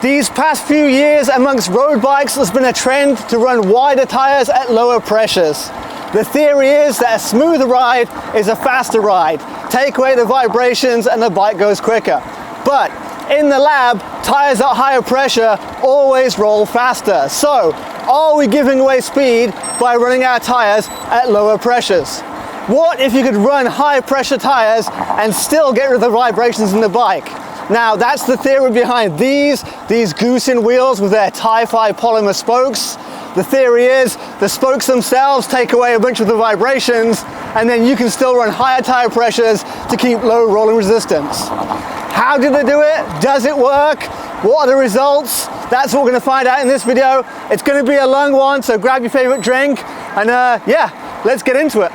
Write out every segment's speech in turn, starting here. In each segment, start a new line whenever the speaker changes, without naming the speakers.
These past few years amongst road bikes, there's been a trend to run wider tires at lower pressures. The theory is that a smoother ride is a faster ride. Take away the vibrations and the bike goes quicker. But in the lab, tires at higher pressure always roll faster. So are we giving away speed by running our tires at lower pressures? What if you could run high pressure tires and still get rid of the vibrations in the bike? Now that's the theory behind these GOOSYNN wheels with their TiFi polymer spokes. The theory is the spokes themselves take away a bunch of the vibrations, and then you can still run higher tire pressures to keep low rolling resistance. How did they do it? Does it work? What are the results? That's what we're going to find out in this video. It's going to be a long one, so grab your favorite drink and yeah, let's get into it.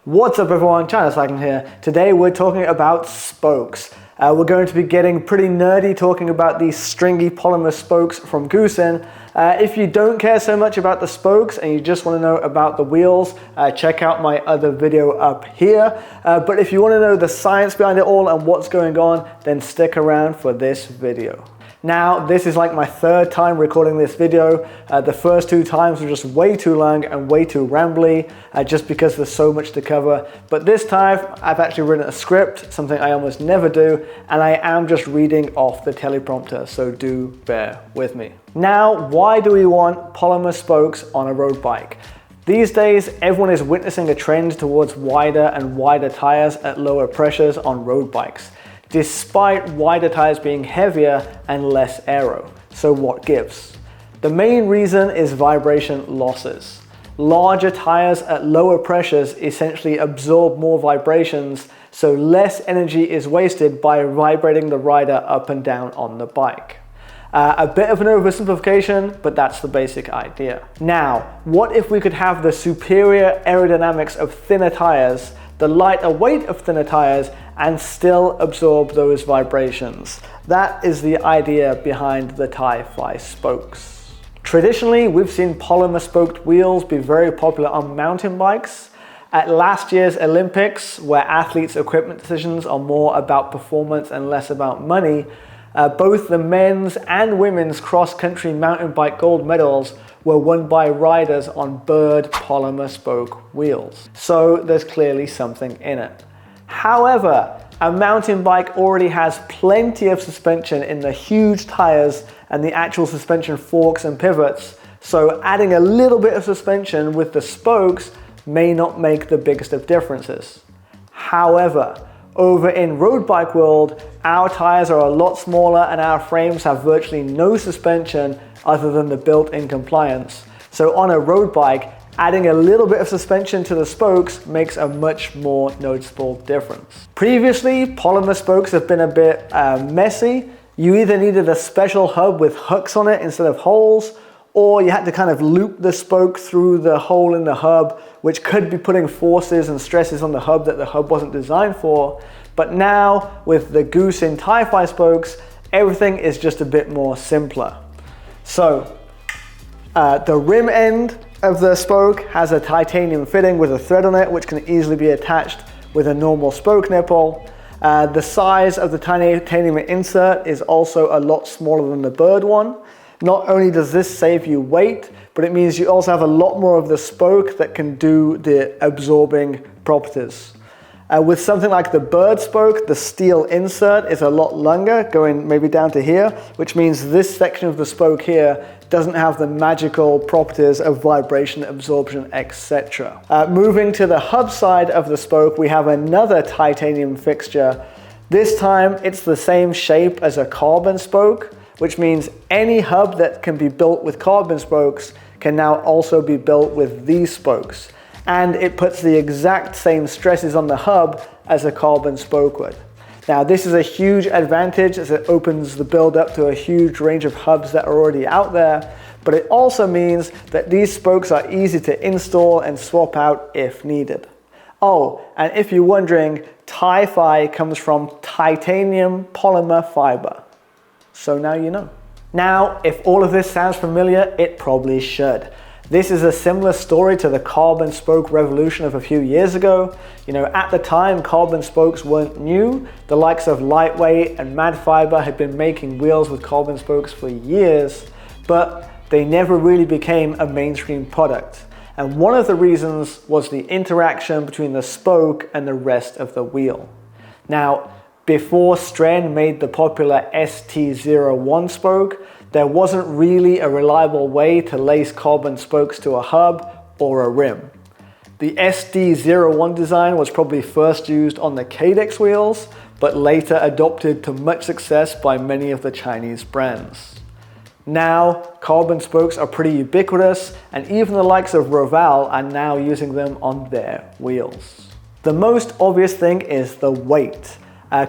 What's up everyone, China Cycling here. Today we're talking about spokes. We're going to be getting pretty nerdy talking about these stringy polymer spokes from GOOSYNN. If you don't care so much about the spokes and you just want to know about the wheels, check out my other video up here. But if you want to know the science behind it all and what's going on, then stick around for this video. Now, this is like my third time recording this video. The first two times were just way too long and way too rambly, just because there's so much to cover. But this time, I've actually written a script, something I almost never do, and I am just reading off the teleprompter, so do bear with me. Now, why do we want polymer spokes on a road bike? These days, everyone is witnessing a trend towards wider and wider tires at lower pressures on road bikes, despite wider tires being heavier and less aero. So what gives? The main reason is vibration losses. Larger tires at lower pressures essentially absorb more vibrations, so less energy is wasted by vibrating the rider up and down on the bike. A bit of an oversimplification, but that's the basic idea. Now, what if we could have the superior aerodynamics of thinner tires, the lighter weight of thinner tires, and still absorb those vibrations? That is the idea behind the TiFi spokes. Traditionally, we've seen polymer spoked wheels be very popular on mountain bikes. At last year's Olympics, where athletes' equipment decisions are more about performance and less about money, both the men's and women's cross-country mountain bike gold medals were won by riders on Bird polymer spoke wheels. So there's clearly something in it. However, a mountain bike already has plenty of suspension in the huge tires and the actual suspension forks and pivots, so adding a little bit of suspension with the spokes may not make the biggest of differences. However, over in road bike world, our tires are a lot smaller and our frames have virtually no suspension other than the built-in compliance. So on a road bike, adding a little bit of suspension to the spokes makes a much more noticeable difference. Previously, polymer spokes have been a bit messy. You either needed a special hub with hooks on it instead of holes, or you had to kind of loop the spoke through the hole in the hub, which could be putting forces and stresses on the hub that the hub wasn't designed for. But now, with the GOOSYNN TiFi spokes, everything is just a bit more simpler. So, the rim end of the spoke has a titanium fitting with a thread on it, which can easily be attached with a normal spoke nipple. The size of the titanium insert is also a lot smaller than the Bird one. Not only does this save you weight, but it means you also have a lot more of the spoke that can do the absorbing properties. With something like the Bird spoke, the steel insert is a lot longer, going maybe down to here, which means this section of the spoke here doesn't have the magical properties of vibration, absorption, etc. Moving to the hub side of the spoke, we have another titanium fixture. This time it's the same shape as a carbon spoke, which means any hub that can be built with carbon spokes can now also be built with these spokes. And it puts the exact same stresses on the hub as a carbon spoke would. Now, this is a huge advantage as it opens the build up to a huge range of hubs that are already out there, but it also means that these spokes are easy to install and swap out if needed. Oh, and if you're wondering, TiFi comes from titanium polymer fiber. So now you know. Now, if all of this sounds familiar, it probably should. This is a similar story to the carbon spoke revolution of a few years ago. At the time, carbon spokes weren't new. The likes of Lightweight and Mad Fiber had been making wheels with carbon spokes for years, but they never really became a mainstream product. And one of the reasons was the interaction between the spoke and the rest of the wheel. Now, before Stren made the popular ST01 spoke, there wasn't really a reliable way to lace carbon spokes to a hub or a rim. The SD01 design was probably first used on the Cadex wheels, but later adopted to much success by many of the Chinese brands. Now, carbon spokes are pretty ubiquitous, and even the likes of Roval are now using them on their wheels. The most obvious thing is the weight.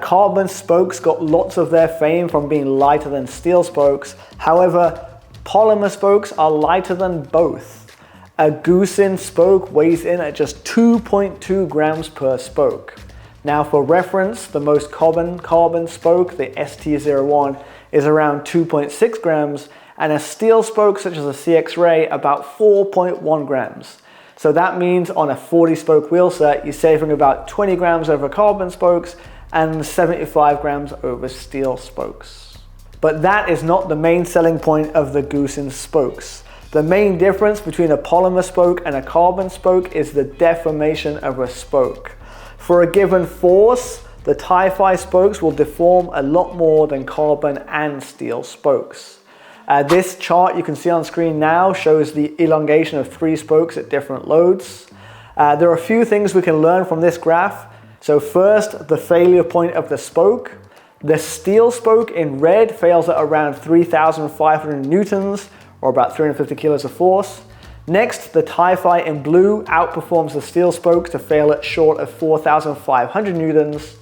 Carbon spokes got lots of their fame from being lighter than steel spokes. However, polymer spokes are lighter than both. A GOOSYNN spoke weighs in at just 2.2 grams per spoke. Now, for reference, the most common carbon spoke, the ST01, is around 2.6 grams, and a steel spoke such as a CX Ray about 4.1 grams. So that means on a 40 spoke wheel set, you're saving about 20 grams over carbon spokes and 75 grams over steel spokes. But that is not the main selling point of the GOOSYNN spokes. The main difference between a polymer spoke and a carbon spoke is the deformation of a spoke. For a given force, the TiFi spokes will deform a lot more than carbon and steel spokes. This chart you can see on screen now shows the elongation of 3 spokes at different loads. There are a few things we can learn from this graph. So first, the failure point of the spoke. The steel spoke in red fails at around 3,500 newtons, or about 350 kilos of force. Next, the TiFi in blue outperforms the steel spoke to fail at short of 4,500 newtons.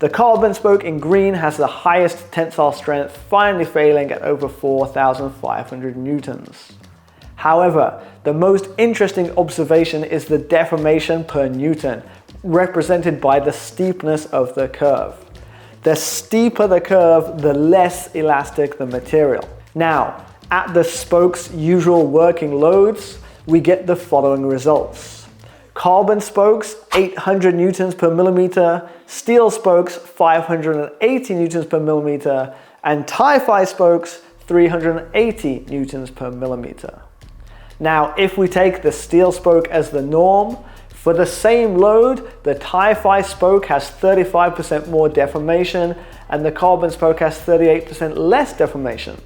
The carbon spoke in green has the highest tensile strength, finally failing at over 4,500 newtons. However, the most interesting observation is the deformation per newton, represented by the steepness of the curve. The steeper the curve, the less elastic the material. Now, at the spoke's usual working loads, we get the following results. Carbon spokes, 800 newtons per millimeter, steel spokes, 580 newtons per millimeter, and TiFi spokes, 380 newtons per millimeter. Now, if we take the steel spoke as the norm, for the same load, the TiFi spoke has 35% more deformation and the carbon spoke has 38% less deformation.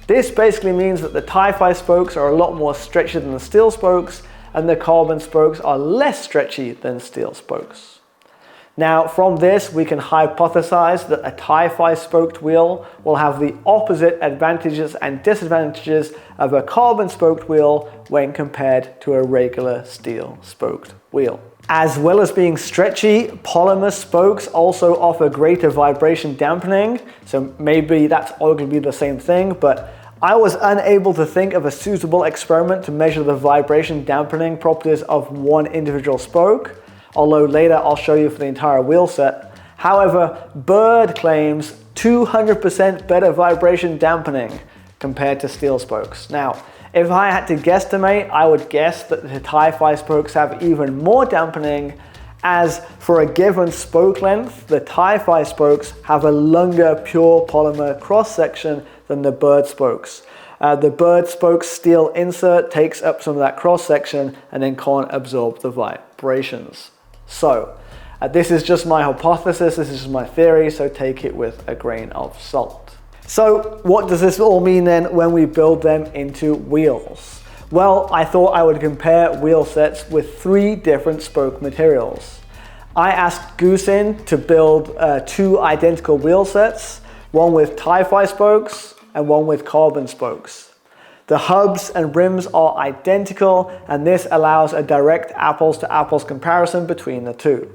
This basically means that the TiFi spokes are a lot more stretchy than the steel spokes and the carbon spokes are less stretchy than steel spokes. Now, from this, we can hypothesize that a TiFi spoked wheel will have the opposite advantages and disadvantages of a carbon spoked wheel when compared to a regular steel spoked wheel. As well as being stretchy, polymer spokes also offer greater vibration dampening, so maybe that's arguably the same thing, but I was unable to think of a suitable experiment to measure the vibration dampening properties of one individual spoke, although later I'll show you for the entire wheel set. However, Bird claims 200% better vibration dampening compared to steel spokes. Now, if I had to guesstimate, I would guess that the TiFi spokes have even more dampening, as for a given spoke length, the TiFi spokes have a longer pure polymer cross-section than the Bird spokes. The Bird spoke steel insert takes up some of that cross-section and then can't absorb the vibrations. So, this is just my hypothesis, this is my theory, so take it with a grain of salt. So, what does this all mean then when we build them into wheels? Well, I thought I would compare wheel sets with 3 different spoke materials. I asked GOOSYNN to build 2 identical wheel sets, one with TiFi spokes and one with carbon spokes. The hubs and rims are identical, and this allows a direct apples to apples comparison between the two.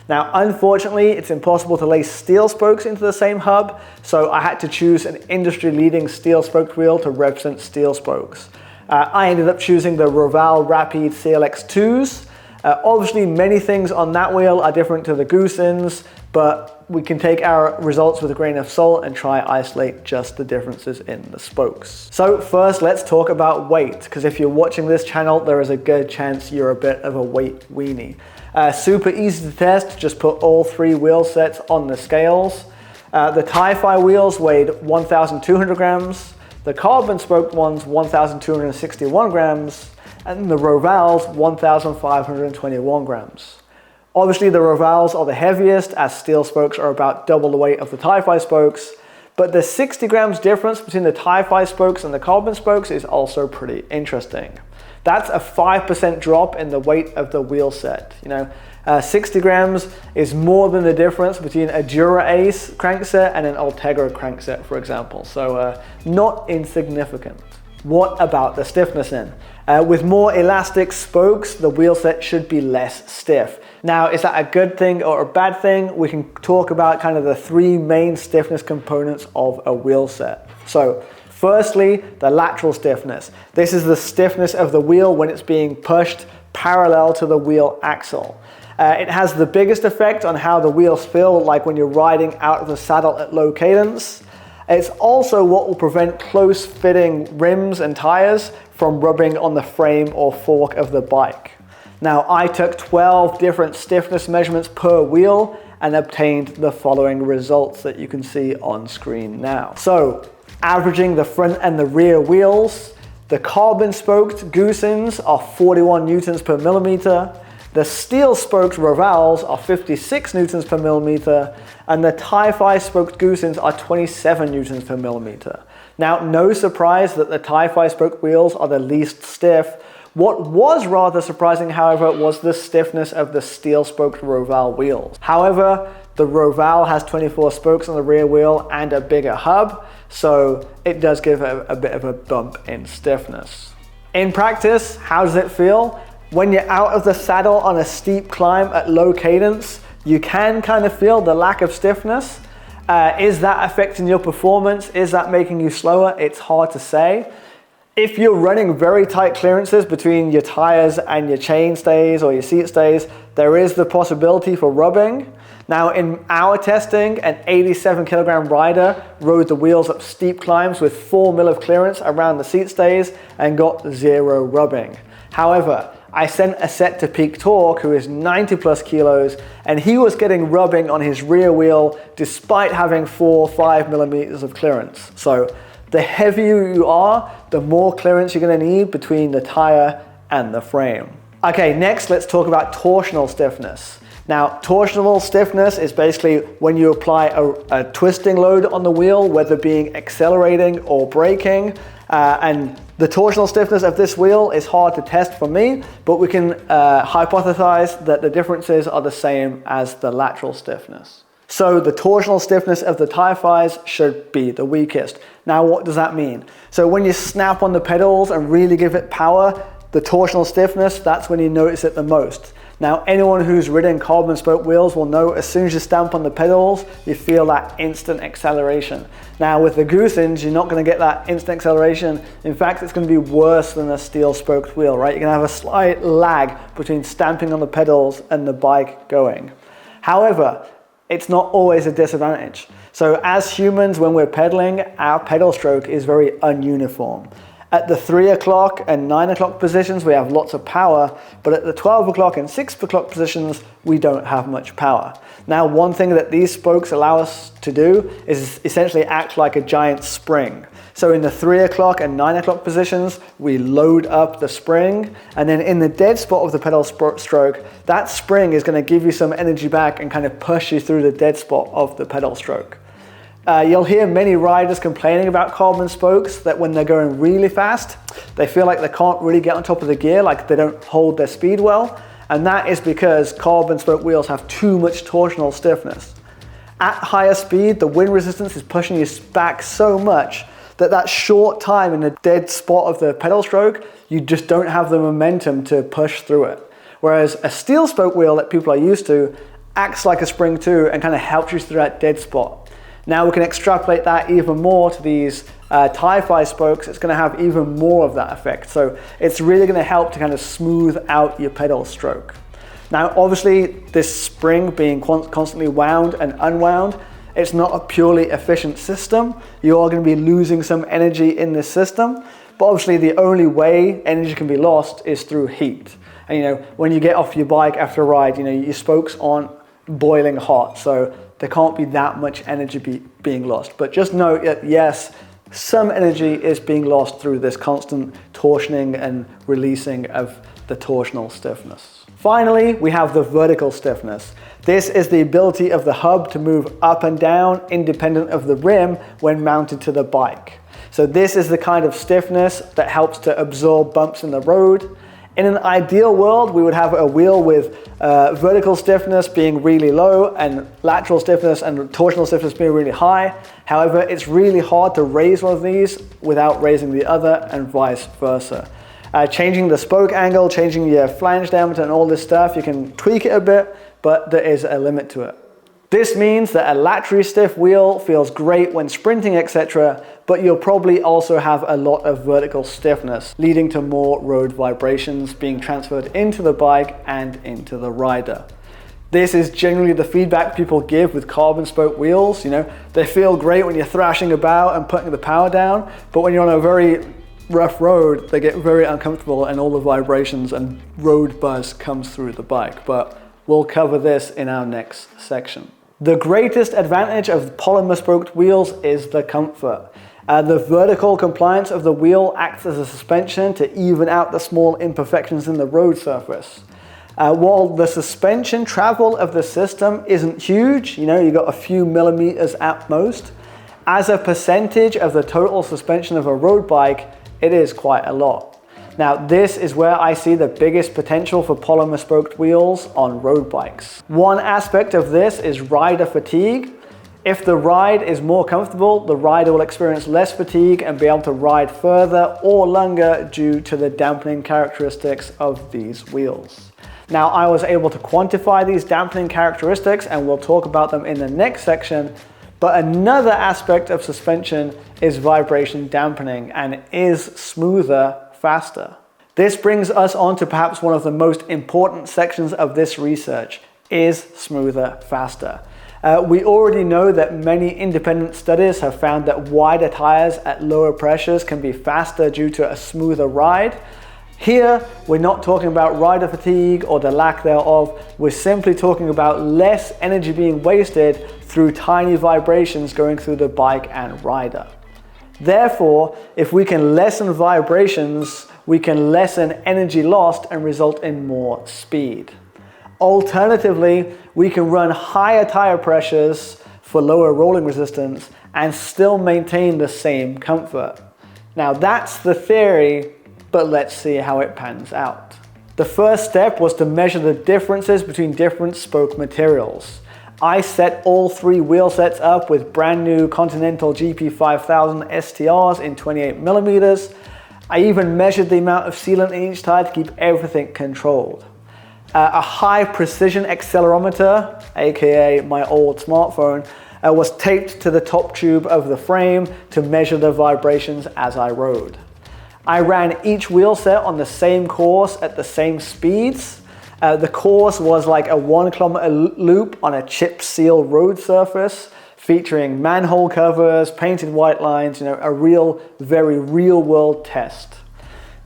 Now, unfortunately, it's impossible to lace steel spokes into the same hub, so I had to choose an industry-leading steel spoked wheel to represent steel spokes. I ended up choosing the Roval Rapide CLX2s. Obviously, many things on that wheel are different to the GOOSYNNs, but we can take our results with a grain of salt and try isolate just the differences in the spokes. So first, let's talk about weight, because if you're watching this channel, there is a good chance you're a bit of a weight weenie. Super easy to test, just put all 3 wheel sets on the scales. The TiFi wheels weighed 1,200 grams, the carbon spoked ones 1,261 grams, and the Rovals 1,521 grams. Obviously the Rovals are the heaviest, as steel spokes are about double the weight of the TiFi spokes, but the 60 grams difference between the TiFi spokes and the carbon spokes is also pretty interesting. That's a 5% drop in the weight of the wheel set. 60 grams is more than the difference between a Dura Ace crankset and an Ultegra crankset, for example. So not insignificant. What about the stiffness then? With more elastic spokes, the wheel set should be less stiff. Now, is that a good thing or a bad thing? We can talk about kind of the 3 main stiffness components of a wheel set. So, firstly, the lateral stiffness. This is the stiffness of the wheel when it's being pushed parallel to the wheel axle. It has the biggest effect on how the wheels feel, like when you're riding out of the saddle at low cadence. It's also what will prevent close-fitting rims and tires from rubbing on the frame or fork of the bike. Now, I took 12 different stiffness measurements per wheel and obtained the following results that you can see on screen now. So, averaging the front and the rear wheels, the carbon spoked GOOSYNNs are 41 newtons per millimeter, the steel spoked Rovals are 56 newtons per millimeter, and the TiFi spoked GOOSYNNs are 27 newtons per millimeter. Now, no surprise that the TiFi spoked wheels are the least stiff. What was rather surprising, however, was the stiffness of the steel spoked Roval wheels. However, the Roval has 24 spokes on the rear wheel and a bigger hub, so it does give a bit of a bump in stiffness. In practice, how does it feel? When you're out of the saddle on a steep climb at low cadence, you can kind of feel the lack of stiffness. Is that affecting your performance? Is that making you slower? It's hard to say. If you're running very tight clearances between your tires and your chain stays or your seat stays, there is the possibility for rubbing. Now, in our testing, an 87 kilogram rider rode the wheels up steep climbs with 4 mil of clearance around the seat stays and got 0 rubbing. However, I sent a set to Peak Torque, who is 90 plus kilos, and he was getting rubbing on his rear wheel despite having 4 or 5 millimeters of clearance. So the heavier you are, the more clearance you're going to need between the tire and the frame. Okay, next let's talk about torsional stiffness. Now, torsional stiffness is basically when you apply a twisting load on the wheel, whether being accelerating or braking, and the torsional stiffness of this wheel is hard to test for me, but we can hypothesize that the differences are the same as the lateral stiffness. So the torsional stiffness of the TiFis should be the weakest. Now, what does that mean? So when you snap on the pedals and really give it power, the torsional stiffness, that's when you notice it the most. Now, anyone who's ridden carbon spoke wheels will know as soon as you stamp on the pedals, you feel that instant acceleration. Now, with the GOOSYNNs, you're not going to get that instant acceleration. In fact, it's going to be worse than a steel spoked wheel, right? You're going to have a slight lag between stamping on the pedals and the bike going. However, it's not always a disadvantage. So as humans, when we're pedaling, our pedal stroke is very ununiform. At the 3 o'clock and 9 o'clock positions, we have lots of power, but at the 12 o'clock and 6 o'clock positions, we don't have much power. Now, one thing that these spokes allow us to do is essentially act like a giant spring. So in the 3 o'clock and 9 o'clock positions, we load up the spring, and then in the dead spot of the pedal stroke, that spring is going to give you some energy back and kind of push you through the dead spot of the pedal stroke. You'll hear many riders complaining about carbon spokes that when they're going really fast, they feel like they can't really get on top of the gear, like they don't hold their speed well. And that is because carbon spoke wheels have too much torsional stiffness. At higher speed, the wind resistance is pushing you back so much that that short time in the dead spot of the pedal stroke, you just don't have the momentum to push through it. Whereas a steel spoke wheel that people are used to acts like a spring too and kind of helps you through that dead spot. Now we can extrapolate that even more to these TiFi spokes. It's going to have even more of that effect. So it's really going to help to kind of smooth out your pedal stroke. Now, obviously, this spring being constantly wound and unwound, it's not a purely efficient system. You are going to be losing some energy in this system, but obviously the only way energy can be lost is through heat. And when you get off your bike after a ride, your spokes aren't boiling hot, so there can't be that much energy being lost. But just note that yes, some energy is being lost through this constant torsioning and releasing of the torsional stiffness. Finally, we have the vertical stiffness. This is the ability of the hub to move up and down independent of the rim when mounted to the bike. So this is the kind of stiffness that helps to absorb bumps in the road. In an ideal world, we would have a wheel with vertical stiffness being really low and lateral stiffness and torsional stiffness being really high. However, it's really hard to raise one of these without raising the other and vice versa. Changing the spoke angle, changing your flange diameter and all this stuff, you can tweak it a bit, but there is a limit to it. This means that a laterally stiff wheel feels great when sprinting, etc., but you'll probably also have a lot of vertical stiffness, leading to more road vibrations being transferred into the bike and into the rider. This is generally the feedback people give with carbon spoke wheels. They feel great when you're thrashing about and putting the power down, but when you're on a very rough road, they get very uncomfortable and all the vibrations and road buzz comes through the bike. But we'll cover this in our next section. The greatest advantage of polymer spoked wheels is the comfort. The vertical compliance of the wheel acts as a suspension to even out the small imperfections in the road surface. While the suspension travel of the system isn't huge, you've got a few millimeters at most, as a percentage of the total suspension of a road bike, it is quite a lot. Now, this is where I see the biggest potential for polymer spoked wheels on road bikes. One aspect of this is rider fatigue. If the ride is more comfortable, the rider will experience less fatigue and be able to ride further or longer due to the dampening characteristics of these wheels. Now, I was able to quantify these dampening characteristics and we'll talk about them in the next section. But another aspect of suspension is vibration dampening, and it is smoother faster. This brings us on to perhaps one of the most important sections of this research: is smoother faster. We already know that many independent studies have found that wider tires at lower pressures can be faster due to a smoother ride. Here, we're not talking about rider fatigue or the lack thereof. We're simply talking about less energy being wasted through tiny vibrations going through the bike and rider. Therefore, if we can lessen vibrations, we can lessen energy lost and result in more speed. Alternatively, we can run higher tire pressures for lower rolling resistance and still maintain the same comfort. Now, that's the theory, but let's see how it pans out. The first step was to measure the differences between different spoke materials. I set all three wheel sets up with brand new Continental GP5000 STRs in 28mm. I even measured the amount of sealant in each tire to keep everything controlled. A high precision accelerometer, aka my old smartphone, was taped to the top tube of the frame to measure the vibrations as I rode. I ran each wheel set on the same course at the same speeds. The course was like a 1 kilometer loop on a chip seal road surface, featuring manhole covers, painted white lines, a very real world test.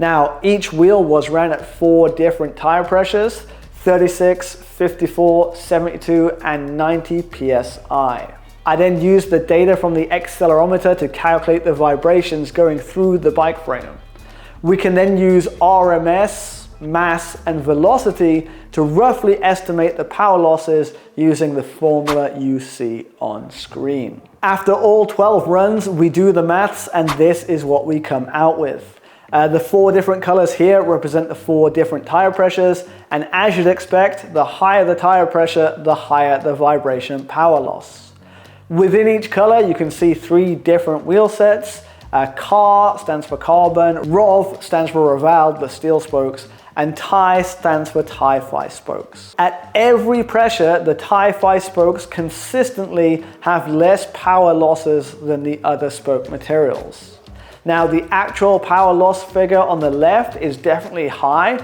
Now, each wheel was ran at 4 different tire pressures: 36, 54, 72, and 90 PSI. I then used the data from the accelerometer to calculate the vibrations going through the bike frame. We can then use RMS, mass, and velocity to roughly estimate the power losses using the formula you see on screen. After all 12 runs, we do the maths, and this is what we come out with. The 4 different colors here represent the 4 different tire pressures, and as you'd expect, the higher the tire pressure, the higher the vibration power loss. Within each color, you can see 3 different wheel sets. CAR stands for carbon, ROV stands for revolved, the steel spokes, and TI stands for TiFi spokes. At every pressure, the TiFi spokes consistently have less power losses than the other spoke materials. Now, the actual power loss figure on the left is definitely high.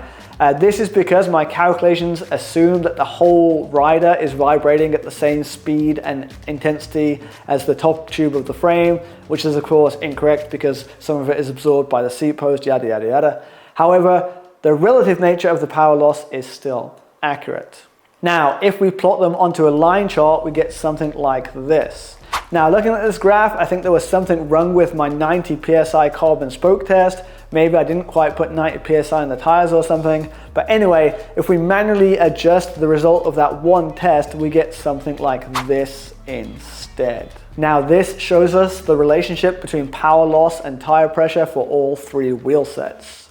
This is because my calculations assume that the whole rider is vibrating at the same speed and intensity as the top tube of the frame, which is of course incorrect because some of it is absorbed by the seat post, yada yada yada. However, the relative nature of the power loss is still accurate. Now, if we plot them onto a line chart, we get something like this. Now, looking at this graph, I think there was something wrong with my 90 psi carbon spoke test. Maybe I didn't quite put 90 psi in the tires or something. But anyway, if we manually adjust the result of that one test, we get something like this instead. Now, this shows us the relationship between power loss and tire pressure for all three wheel sets.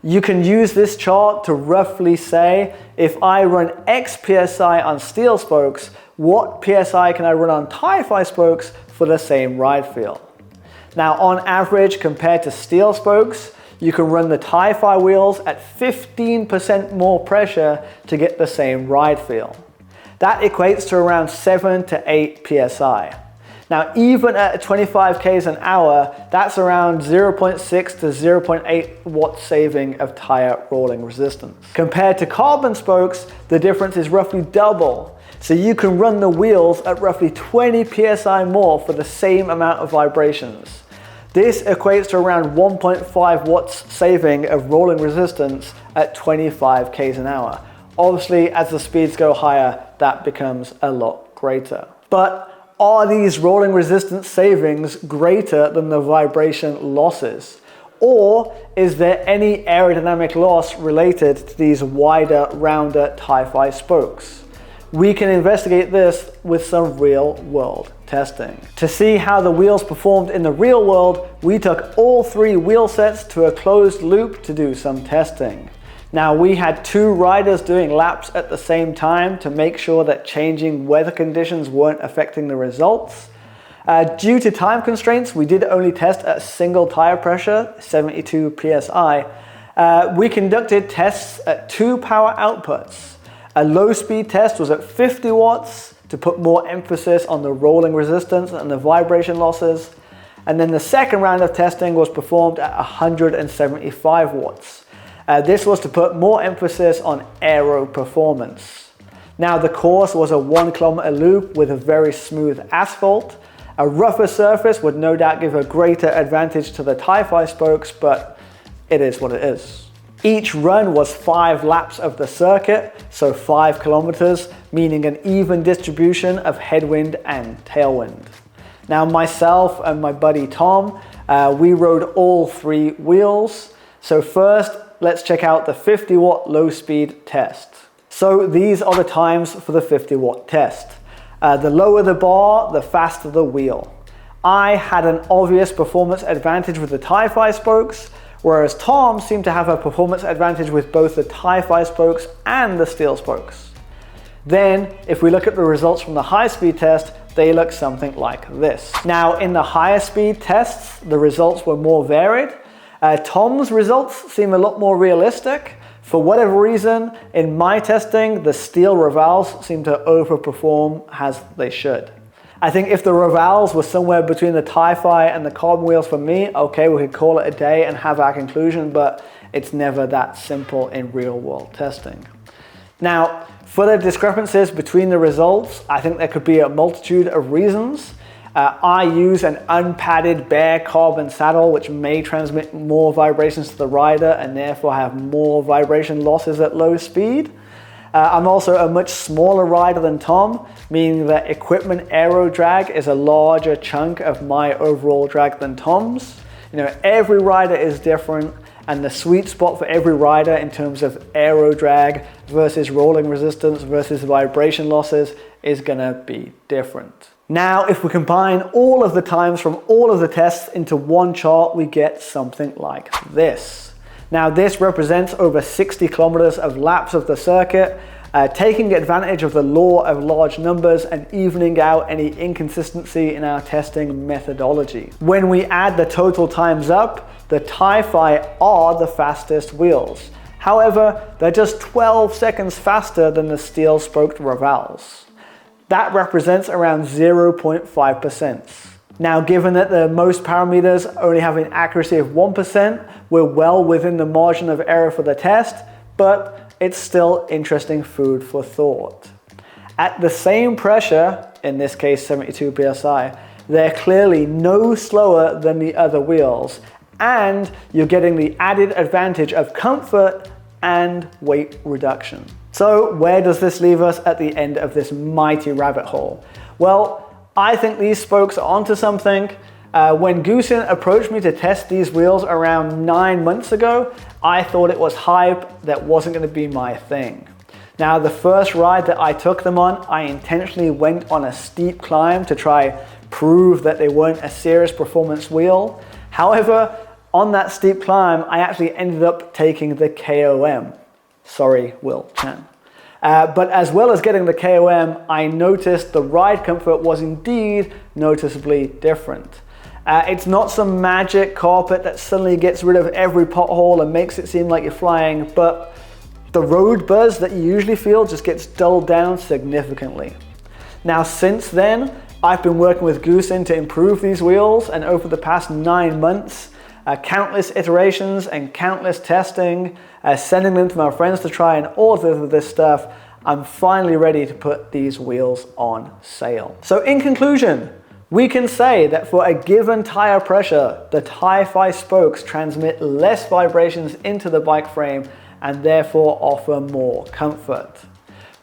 You can use this chart to roughly say, if I run X psi on steel spokes, what psi can I run on TiFi spokes for the same ride feel? Now, on average, compared to steel spokes, you can run the TiFi wheels at 15% more pressure to get the same ride feel. That equates to around 7 to 8 psi. Now, even at 25 k's an hour, that's around 0.6 to 0.8 watt saving of tire rolling resistance. Compared to carbon spokes, the difference is roughly double. So you can run the wheels at roughly 20 psi more for the same amount of vibrations. This equates to around 1.5 watts saving of rolling resistance at 25 k's an hour. Obviously, as the speeds go higher, that becomes a lot greater. But are these rolling resistance savings greater than the vibration losses? Or is there any aerodynamic loss related to these wider, rounder TiFi spokes? We can investigate this with some real world testing. To see how the wheels performed in the real world, we took all three wheel sets to a closed loop to do some testing. Now, we had two riders doing laps at the same time to make sure that changing weather conditions weren't affecting the results. Due to time constraints, we did only test at a single tire pressure, 72 psi. We conducted tests at two power outputs. A low speed test was at 50 watts to put more emphasis on the rolling resistance and the vibration losses. And then the second round of testing was performed at 175 watts. This was to put more emphasis on aero performance. Now, the course was a 1 kilometer loop with a very smooth asphalt. A rougher surface would no doubt give a greater advantage to the TiFi spokes, but it is what it is. Each run was 5 laps of the circuit, so 5 kilometers, meaning an even distribution of headwind and tailwind. Now, myself and my buddy Tom, we rode all three wheels. So first, let's check out the 50 watt low speed test. So these are the times for the 50 watt test. The lower the bar, the faster the wheel. I had an obvious performance advantage with the TiFi spokes, whereas Tom seemed to have a performance advantage with both the TiFi spokes and the steel spokes. Then, if we look at the results from the high speed test, they look something like this. Now, in the higher speed tests, the results were more varied. Tom's results seem a lot more realistic. For whatever reason, in my testing, the steel revals seem to overperform as they should. I think if the revals were somewhere between the TiFi and the carbon wheels for me, okay, we could call it a day and have our conclusion, but it's never that simple in real world testing. Now, for the discrepancies between the results, I think there could be a multitude of reasons. I use an unpadded bare carbon saddle, which may transmit more vibrations to the rider and therefore have more vibration losses at low speed. I'm also a much smaller rider than Tom, meaning that equipment aero drag is a larger chunk of my overall drag than Tom's. You know, every rider is different, and the sweet spot for every rider in terms of aero drag versus rolling resistance versus vibration losses is gonna be different. Now, if we combine all of the times from all of the tests into one chart, we get something like this. Now, this represents over 60 kilometers of laps of the circuit, taking advantage of the law of large numbers and evening out any inconsistency in our testing methodology. When we add the total times up, the TiFi are the fastest wheels. However, they're just 12 seconds faster than the steel spoked revals. That represents around 0.5%. Now, given that the most parameters only have an accuracy of 1%, we're well within the margin of error for the test, but it's still interesting food for thought. At the same pressure, in this case 72 psi, they're clearly no slower than the other wheels, and you're getting the added advantage of comfort and weight reduction. So where does this leave us at the end of this mighty rabbit hole? Well, I think these spokes are onto something. When GOOSYNN approached me to test these wheels around 9 months ago, I thought it was hype that wasn't going to be my thing. Now, the first ride that I took them on, I intentionally went on a steep climb to try prove that they weren't a serious performance wheel. However, on that steep climb, I actually ended up taking the KOM. Sorry, Will Chan. But as well as getting the KOM, I noticed the ride comfort was indeed noticeably different. It's not some magic carpet that suddenly gets rid of every pothole and makes it seem like you're flying, but the road buzz that you usually feel just gets dulled down significantly. Now, since then, I've been working with GOOSYNN to improve these wheels, and over the past 9 months, countless iterations and countless testing, sending them to my friends to try and all of this stuff, I'm finally ready to put these wheels on sale. So in conclusion, we can say that for a given tire pressure, the TiFi spokes transmit less vibrations into the bike frame and therefore offer more comfort.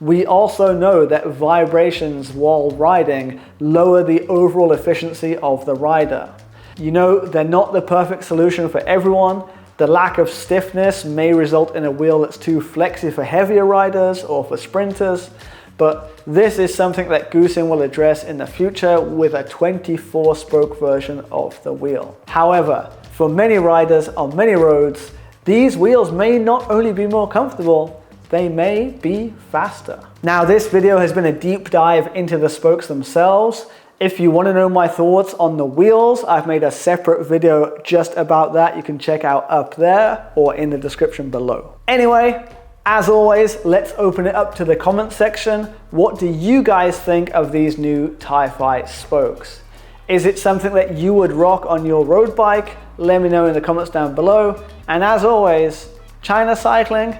We also know that vibrations while riding lower the overall efficiency of the rider. You know, they're not the perfect solution for everyone. The lack of stiffness may result in a wheel that's too flexy for heavier riders or for sprinters, but this is something that GOOSYNN will address in the future with a 24-spoke version of the wheel. However, for many riders on many roads, these wheels may not only be more comfortable, they may be faster. Now, this video has been a deep dive into the spokes themselves. If you want to know my thoughts on the wheels, I've made a separate video just about that. You can check out up there or in the description below. Anyway, as always, let's open it up to the comment section. What do you guys think of these new TiFi spokes? Is it something that you would rock on your road bike? Let me know in the comments down below. And as always, China cycling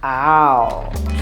out.